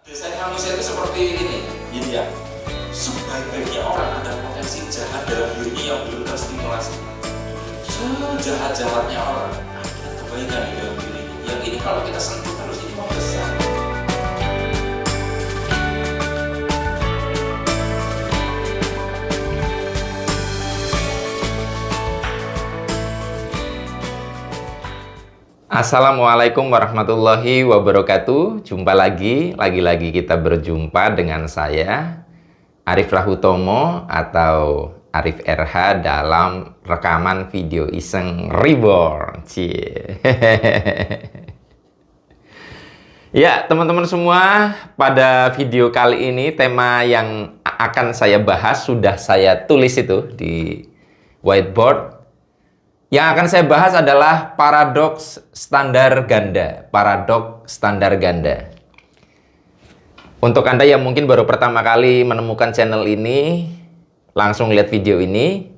Biasanya manusia itu seperti ini, gini ya. Sebaik-baiknya orang ada potensi jahat dalam dirinya yang belum terstimulasi. Sejahat-jahatnya orang ada kebaikan di dalam dirinya. Yang ini kalau kita sentuh terus ini mau besar. Assalamualaikum warahmatullahi wabarakatuh. Jumpa lagi kita berjumpa dengan saya Arif Rahutomo atau Arif RH dalam rekaman video iseng reborn. Cie. Ya, teman-teman semua, pada video kali ini tema yang akan saya bahas sudah saya tulis itu di whiteboard. Yang akan saya bahas adalah paradoks standar ganda. Paradoks standar ganda. Untuk Anda yang mungkin baru pertama kali menemukan channel ini, langsung lihat video ini.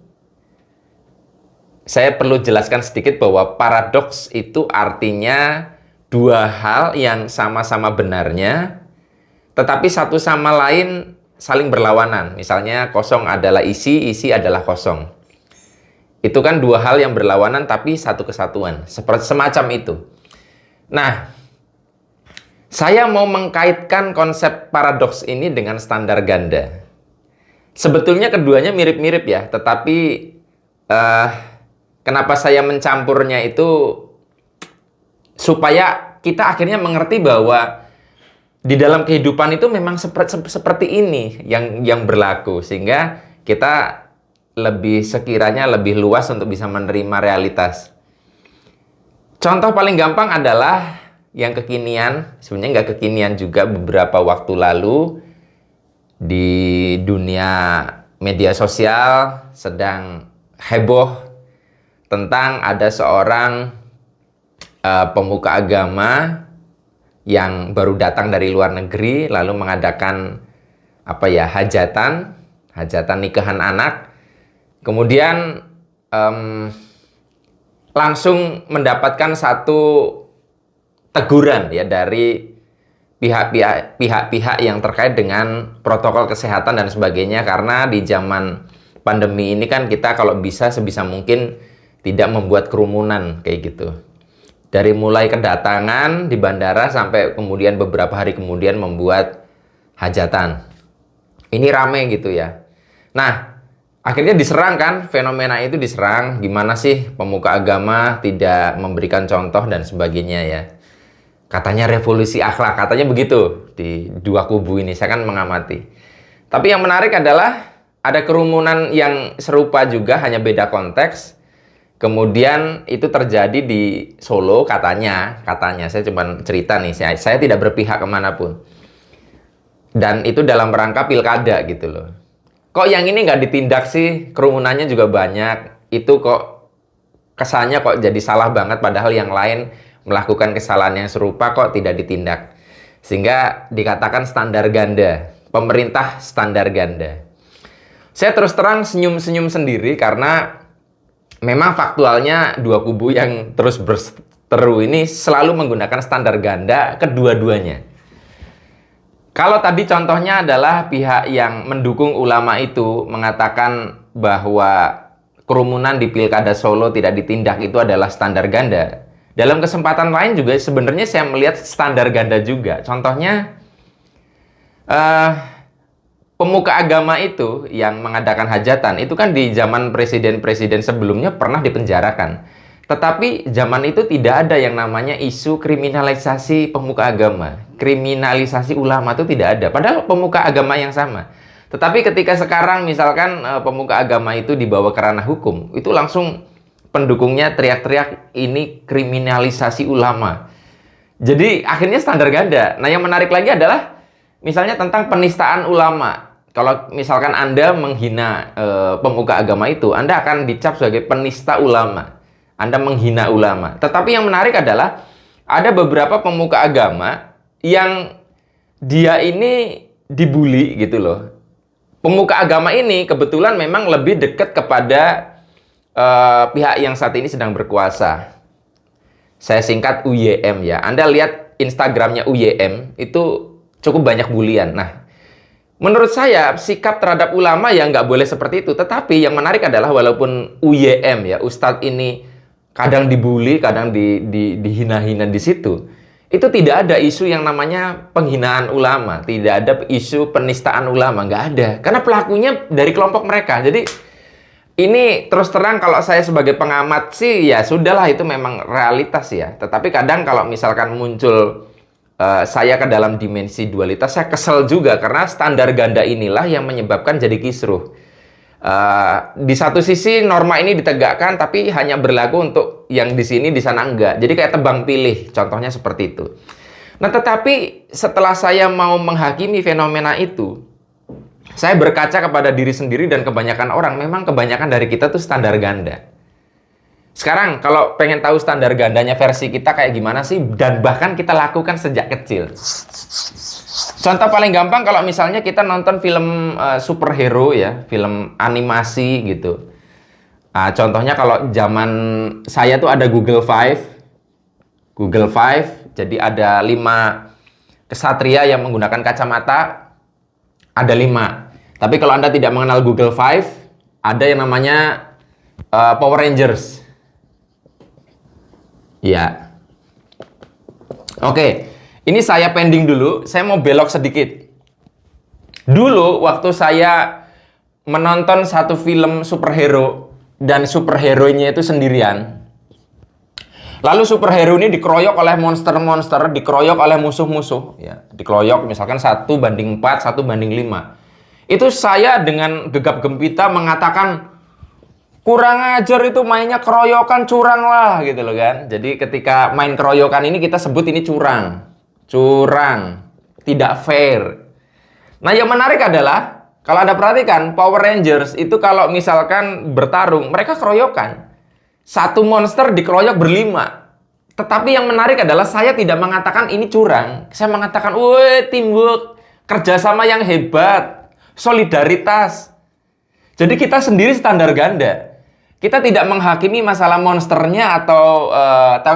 Saya perlu jelaskan sedikit bahwa paradoks itu artinya dua hal yang sama-sama benarnya, tetapi satu sama lain saling berlawanan. Misalnya kosong adalah isi, isi adalah kosong. Itu kan dua hal yang berlawanan tapi satu kesatuan. Seperti semacam itu. Nah, saya mau mengkaitkan konsep paradoks ini dengan standar ganda. Sebetulnya keduanya mirip-mirip ya, tetapi kenapa saya mencampurnya itu supaya kita akhirnya mengerti bahwa di dalam kehidupan itu memang seperti ini yang berlaku, sehingga kita sekiranya lebih luas untuk bisa menerima realitas. Contoh paling gampang adalah yang kekinian, sebenarnya nggak kekinian juga, beberapa waktu lalu di dunia media sosial sedang heboh tentang ada seorang pemuka agama yang baru datang dari luar negeri lalu mengadakan hajatan nikahan anak. Kemudian langsung mendapatkan satu teguran ya dari pihak-pihak yang terkait dengan protokol kesehatan dan sebagainya, karena di zaman pandemi ini kan kita kalau bisa sebisa mungkin tidak membuat kerumunan kayak gitu. Dari mulai kedatangan di bandara sampai kemudian beberapa hari kemudian membuat hajatan. Ini rame gitu ya. Nah, akhirnya diserang kan, fenomena itu diserang. Gimana sih pemuka agama tidak memberikan contoh dan sebagainya ya. Katanya revolusi akhlak, katanya begitu di dua kubu ini, saya kan mengamati. Tapi yang menarik adalah ada kerumunan yang serupa juga, hanya beda konteks. Kemudian itu terjadi di Solo katanya saya cuma cerita nih, saya tidak berpihak kemanapun. Dan itu dalam rangka pilkada gitu loh. Kok yang ini nggak ditindak sih? Kerumunannya juga banyak. Itu kok kesannya kok jadi salah banget, padahal yang lain melakukan kesalahan yang serupa kok tidak ditindak. Sehingga dikatakan standar ganda. Pemerintah standar ganda. Saya terus terang senyum-senyum sendiri karena memang faktualnya dua kubu yang terus berseteru ini selalu menggunakan standar ganda kedua-duanya. Kalau tadi contohnya adalah pihak yang mendukung ulama itu mengatakan bahwa kerumunan di Pilkada Solo tidak ditindak, itu adalah standar ganda. Dalam kesempatan lain juga sebenarnya saya melihat standar ganda juga. Contohnya pemuka agama itu yang mengadakan hajatan itu kan di zaman presiden-presiden sebelumnya pernah dipenjarakan. Tetapi zaman itu tidak ada yang namanya isu kriminalisasi pemuka agama. Kriminalisasi ulama itu tidak ada. Padahal pemuka agama yang sama. Tetapi ketika sekarang misalkan pemuka agama itu dibawa ke ranah hukum, itu langsung pendukungnya teriak-teriak ini kriminalisasi ulama. Jadi akhirnya standar ganda. Nah, yang menarik lagi adalah misalnya tentang penistaan ulama. Kalau misalkan Anda menghina pemuka agama itu, Anda akan dicap sebagai penista ulama. Anda menghina ulama. Tetapi yang menarik adalah ada beberapa pemuka agama yang dia ini dibully gitu loh. Pemuka agama ini kebetulan memang lebih dekat kepada pihak yang saat ini sedang berkuasa. Saya singkat UYM ya. Anda lihat Instagramnya UYM, itu cukup banyak bulian. Nah, menurut saya sikap terhadap ulama ya nggak boleh seperti itu. Tetapi yang menarik adalah walaupun UYM ya, Ustadz ini kadang dibully, kadang dihina-hina di situ. Itu tidak ada isu yang namanya penghinaan ulama, tidak ada isu penistaan ulama, nggak ada. Karena pelakunya dari kelompok mereka. Jadi ini terus terang kalau saya sebagai pengamat sih ya sudahlah, itu memang realitas ya. Tetapi kadang kalau misalkan muncul saya ke dalam dimensi dualitas, saya kesel juga karena standar ganda inilah yang menyebabkan jadi kisruh. Di satu sisi norma ini ditegakkan tapi hanya berlaku untuk yang di sini, di sana enggak. Jadi kayak tebang pilih, contohnya seperti itu. Nah, tetapi setelah saya mau menghakimi fenomena itu, saya berkaca kepada diri sendiri dan kebanyakan orang, memang kebanyakan dari kita tuh standar ganda. Sekarang kalau pengen tahu standar gandanya versi kita kayak gimana sih, dan bahkan kita lakukan sejak kecil. Contoh paling gampang kalau misalnya kita nonton film superhero ya, film animasi gitu. Nah, contohnya kalau zaman saya tuh ada Google Five. Google Five, jadi ada 5 kesatria yang menggunakan kacamata, ada 5. Tapi kalau Anda tidak mengenal Google Five, ada yang namanya Power Rangers. Ya. Oke, ini saya pending dulu, saya mau belok sedikit. Dulu waktu saya menonton satu film superhero dan superhero-nya itu sendirian. Lalu superhero ini dikeroyok oleh monster-monster, dikeroyok oleh musuh-musuh, ya. Dikeroyok misalkan 1:4, 1:5. Itu saya dengan gegap gempita mengatakan, kurang ajar itu mainnya keroyokan, curang lah gitu loh kan. Jadi ketika main keroyokan ini kita sebut ini curang. Curang, tidak fair. Nah, yang menarik adalah kalau Anda perhatikan Power Rangers itu kalau misalkan bertarung, mereka keroyokan. Satu monster dikeroyok berlima. Tetapi yang menarik adalah saya tidak mengatakan ini curang. Saya mengatakan, woi, teamwork, kerjasama yang hebat, solidaritas. Jadi kita sendiri standar ganda. Kita tidak menghakimi masalah monsternya atau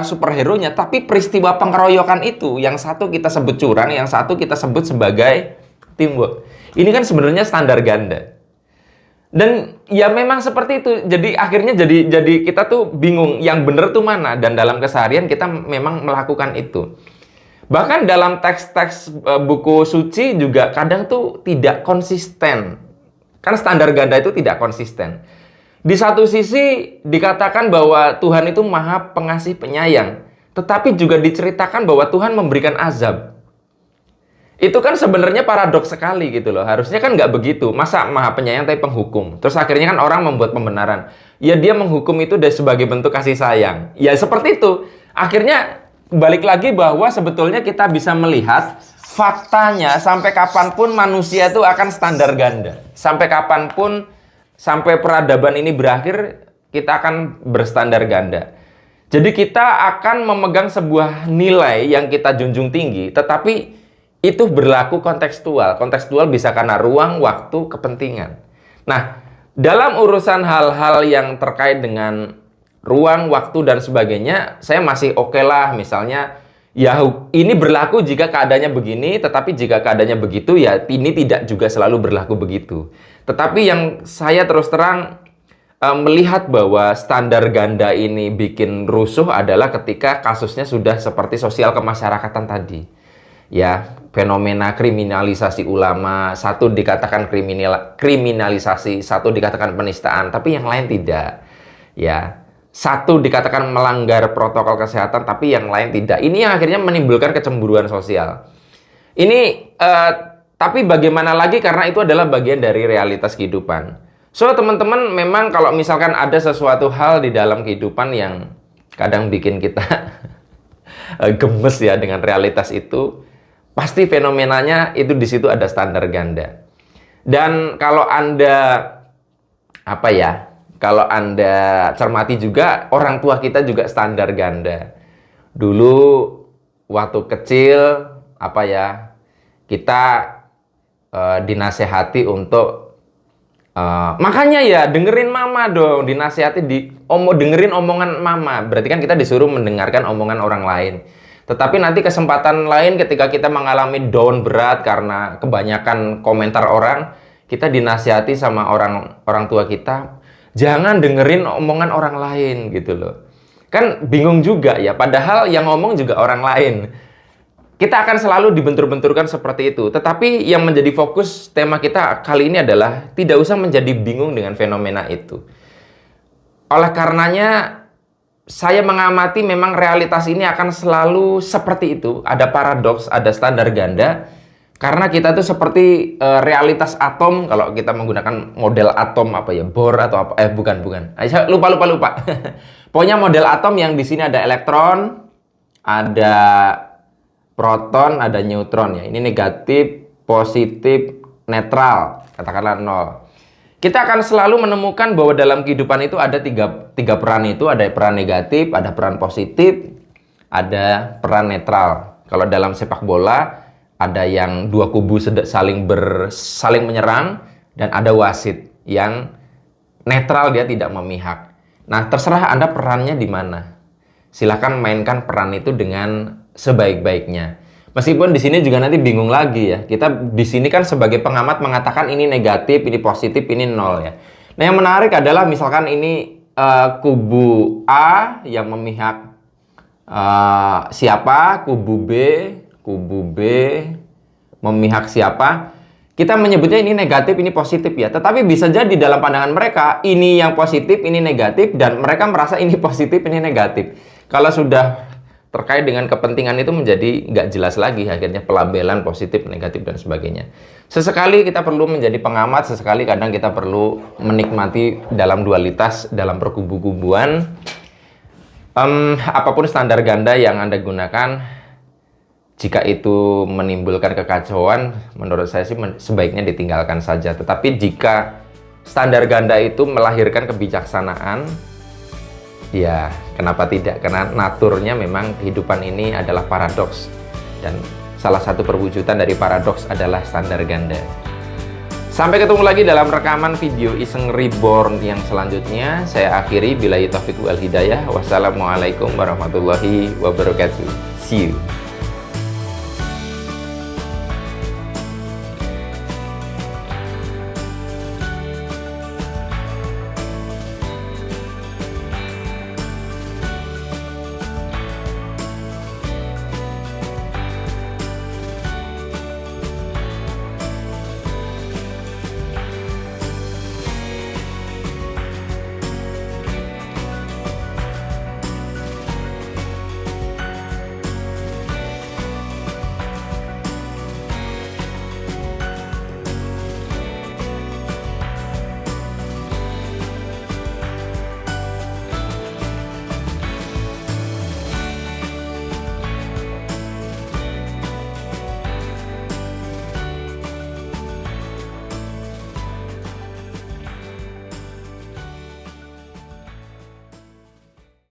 superhero-nya, tapi peristiwa pengeroyokan itu, yang satu kita sebut curang, yang satu kita sebut sebagai teamwork. Ini kan sebenarnya standar ganda. Dan ya memang seperti itu. Jadi akhirnya jadi kita tuh bingung yang benar tuh mana, dan dalam keseharian kita memang melakukan itu. Bahkan dalam teks-teks buku suci juga kadang tuh tidak konsisten. Kan standar ganda itu tidak konsisten. Di satu sisi dikatakan bahwa Tuhan itu maha pengasih penyayang, tetapi juga diceritakan bahwa Tuhan memberikan azab. Itu kan sebenarnya paradoks sekali gitu loh. Harusnya kan nggak begitu. Masa maha penyayang tapi penghukum? Terus akhirnya kan orang membuat pembenaran. Ya dia menghukum itu sebagai bentuk kasih sayang. Ya seperti itu. Akhirnya balik lagi bahwa sebetulnya kita bisa melihat faktanya sampai kapanpun manusia itu akan standar ganda. Sampai kapanpun, sampai peradaban ini berakhir, kita akan berstandar ganda. Jadi kita akan memegang sebuah nilai yang kita junjung tinggi, tetapi itu berlaku kontekstual. Kontekstual bisa karena ruang, waktu, kepentingan. Nah, dalam urusan hal-hal yang terkait dengan ruang, waktu, dan sebagainya, saya masih oke lah. Misalnya, ya ini berlaku jika keadaannya begini, tetapi jika keadaannya begitu, ya ini tidak juga selalu berlaku begitu. Tetapi yang saya terus terang melihat bahwa standar ganda ini bikin rusuh adalah ketika kasusnya sudah seperti sosial kemasyarakatan tadi. Ya, fenomena kriminalisasi ulama, satu dikatakan kriminalisasi, satu dikatakan penistaan, tapi yang lain tidak. Ya, satu dikatakan melanggar protokol kesehatan, tapi yang lain tidak. Ini yang akhirnya menimbulkan kecemburuan sosial. Ini, tapi bagaimana lagi, karena itu adalah bagian dari realitas kehidupan. So, teman-teman, memang kalau misalkan ada sesuatu hal di dalam kehidupan yang kadang bikin kita gemes ya dengan realitas itu, pasti fenomenanya itu di situ ada standar ganda. Dan kalau Anda kalau Anda cermati juga, orang tua kita juga standar ganda. Dulu waktu kecil kita dinasehati untuk makanya ya dengerin mama dong, dinasehati dengerin omongan mama. Berarti kan kita disuruh mendengarkan omongan orang lain. Tetapi nanti kesempatan lain ketika kita mengalami down berat karena kebanyakan komentar orang, kita dinasihati sama orang tua kita, jangan dengerin omongan orang lain gitu loh. Kan bingung juga ya, padahal yang ngomong juga orang lain. Kita akan selalu dibentur-benturkan seperti itu. Tetapi yang menjadi fokus tema kita kali ini adalah tidak usah menjadi bingung dengan fenomena itu. Oleh karenanya, saya mengamati memang realitas ini akan selalu seperti itu. Ada paradoks, ada standar ganda. Karena kita tuh seperti realitas atom, kalau kita menggunakan model atom apa ya, Bohr atau apa? Bukan. Saya lupa. Pokoknya model atom yang di sini ada elektron, ada proton, ada neutron ya. Ini negatif, positif, netral, katakanlah 0. Kita akan selalu menemukan bahwa dalam kehidupan itu ada tiga peran itu, ada peran negatif, ada peran positif, ada peran netral. Kalau dalam sepak bola ada yang dua kubu saling menyerang dan ada wasit yang netral, dia tidak memihak. Nah, terserah Anda perannya di mana. Silakan mainkan peran itu dengan sebaik-baiknya. Meskipun di sini juga nanti bingung lagi ya. Kita di sini kan sebagai pengamat mengatakan ini negatif, ini positif, ini 0 ya. Nah, yang menarik adalah misalkan ini kubu A yang memihak siapa, kubu B memihak siapa. Kita menyebutnya ini negatif, ini positif ya. Tetapi bisa jadi dalam pandangan mereka ini yang positif, ini negatif, dan mereka merasa ini positif, ini negatif. Kalau sudah terkait dengan kepentingan itu menjadi nggak jelas lagi, akhirnya pelabelan positif, negatif, dan sebagainya. Sesekali kita perlu menjadi pengamat, sesekali kadang kita perlu menikmati dalam dualitas, dalam perkubu-kubuan. Apapun standar ganda yang Anda gunakan, jika itu menimbulkan kekacauan, menurut saya sih sebaiknya ditinggalkan saja. Tetapi jika standar ganda itu melahirkan kebijaksanaan, ya kenapa tidak? Karena naturnya memang kehidupan ini adalah paradoks. Dan salah satu perwujudan dari paradoks adalah standar ganda. Sampai ketemu lagi dalam rekaman video Iseng Reborn yang selanjutnya. Saya akhiri, billahi taufiq wal hidayah. Wassalamualaikum warahmatullahi wabarakatuh. See you.